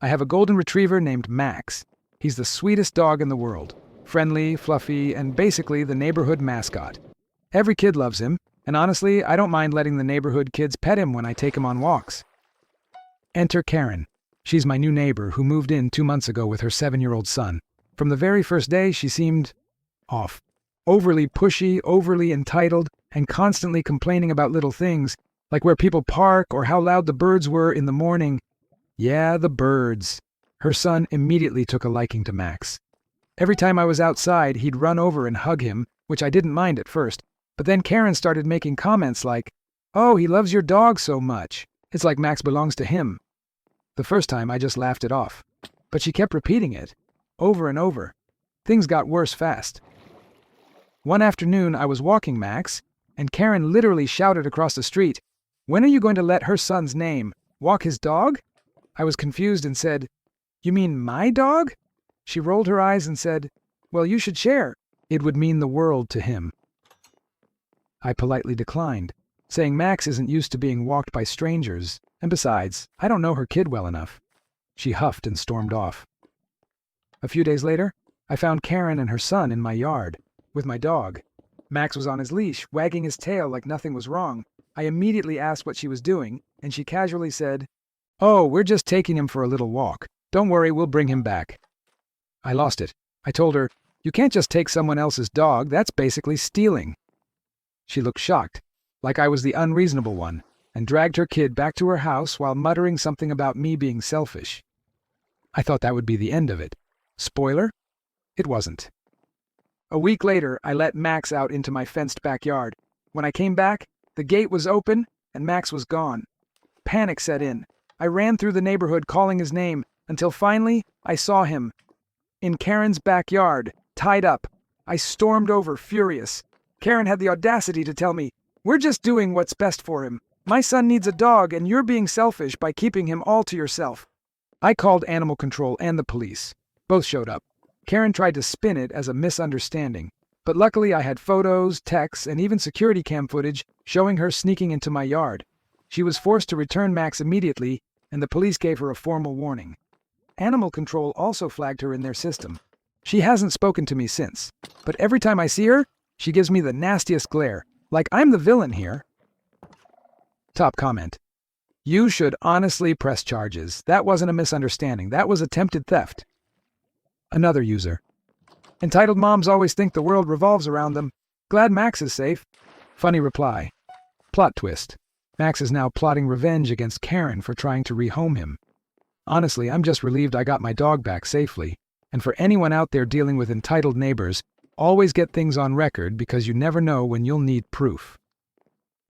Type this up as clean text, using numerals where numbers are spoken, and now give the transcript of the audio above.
I have a golden retriever named Max. He's the sweetest dog in the world. Friendly, fluffy, and basically the neighborhood mascot. Every kid loves him, and honestly, I don't mind letting the neighborhood kids pet him when I take him on walks. Enter Karen. She's my new neighbor who moved in 2 months ago with her 7-year-old son. From the very first day, she seemed off. Overly pushy, overly entitled, and constantly complaining about little things, like where people park or how loud the birds were in the morning. Yeah, the birds. Her son immediately took a liking to Max. Every time I was outside, he'd run over and hug him, which I didn't mind at first. But then Karen started making comments like, "Oh, he loves your dog so much. It's like Max belongs to him." The first time, I just laughed it off. But she kept repeating it, over and over. Things got worse fast. One afternoon, I was walking Max, and Karen literally shouted across the street, "When are you going to let her son's name walk his dog?" I was confused and said, "You mean my dog?" She rolled her eyes and said, "Well, you should share. It would mean the world to him." I politely declined, saying Max isn't used to being walked by strangers, and besides, I don't know her kid well enough. She huffed and stormed off. A few days later, I found Karen and her son in my yard, with my dog. Max was on his leash, wagging his tail like nothing was wrong. I immediately asked what she was doing, and she casually said, "Oh, we're just taking him for a little walk. Don't worry, we'll bring him back." I lost it. I told her, "You can't just take someone else's dog, that's basically stealing." She looked shocked, like I was the unreasonable one, and dragged her kid back to her house while muttering something about me being selfish. I thought that would be the end of it. Spoiler? It wasn't. A week later, I let Max out into my fenced backyard. When I came back, the gate was open and Max was gone. Panic set in. I ran through the neighborhood calling his name until finally I saw him. In Karen's backyard, tied up. I stormed over, furious. Karen had the audacity to tell me, "We're just doing what's best for him. My son needs a dog and you're being selfish by keeping him all to yourself." I called animal control and the police. Both showed up. Karen tried to spin it as a misunderstanding, but luckily I had photos, texts, and even security cam footage showing her sneaking into my yard. She was forced to return Max immediately, and the police gave her a formal warning. Animal control also flagged her in their system. She hasn't spoken to me since, but every time I see her, she gives me the nastiest glare, like I'm the villain here. Top comment. You should honestly press charges. That wasn't a misunderstanding. That was attempted theft. Another user. Entitled moms always think the world revolves around them. Glad Max is safe. Funny reply. Plot twist. Max is now plotting revenge against Karen for trying to rehome him. Honestly, I'm just relieved I got my dog back safely. And for anyone out there dealing with entitled neighbors, always get things on record because you never know when you'll need proof.